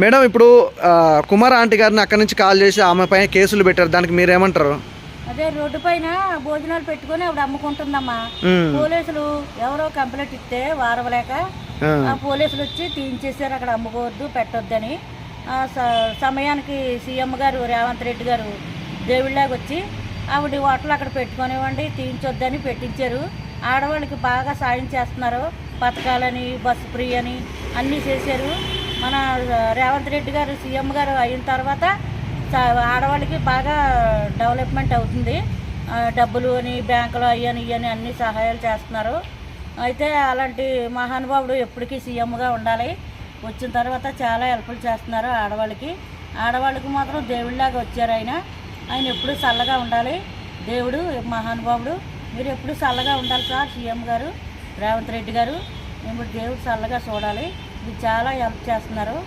Madam ఇప్పుడు Kumar aunty గారిని అక్కడి నుంచి కాల్ చేసి ఆమె పైన కేసులు పెట్టారు, దానికి మీరేమంటారు? అదే రోడ్డు పైన భోజనాలు పెట్టుకొని ఆవిడ అమ్ముకుంటుందమ్మా. పోలీసులు ఎవరో కంప్లైంట్ ఇస్తే వారవలేక ఆ పోలీసులు వచ్చి తీయించేసారు, అక్కడ అమ్ముకోవద్దు పెట్టొద్దని. సమయానికి సీఎం గారు రేవంత్ రెడ్డి గారు దేవుళ్ళగా వచ్చి ఆవిడ హోటల్ అక్కడ పెట్టుకునేవ్వండి, తీయించొద్దని పెట్టించారు. ఆడవాళ్ళకి బాగా సాయం చేస్తున్నారు, పథకాలని బస్సు ఫ్రీ అని అన్నీ చేశారు. మన రేవంత్ రెడ్డి గారు సీఎం గారు అయిన తర్వాత ఆడవాళ్ళకి బాగా డెవలప్మెంట్ అవుతుంది. డబ్బులు అని బ్యాంకులో అయ్యని ఇవని అన్ని సహాయాలు చేస్తున్నారు. అయితే అలాంటి మహానుభావుడు ఎప్పటికీ సీఎంగా ఉండాలి. వచ్చిన తర్వాత చాలా హెల్ప్లు చేస్తున్నారు ఆడవాళ్ళకి. ఆడవాళ్ళకి మాత్రం దేవుళ్ళలాగా వచ్చారు ఆయన. ఆయన ఎప్పుడు చల్లగా ఉండాలి. దేవుడు మహానుభావుడు, మీరు ఎప్పుడు చల్లగా ఉండాలి సార్ సీఎం గారు రేవంత్ రెడ్డి గారు. మేము దేవుడు చల్లగా చూడాలి. ఇది చాలా హెల్ప్ చేస్తున్నారు.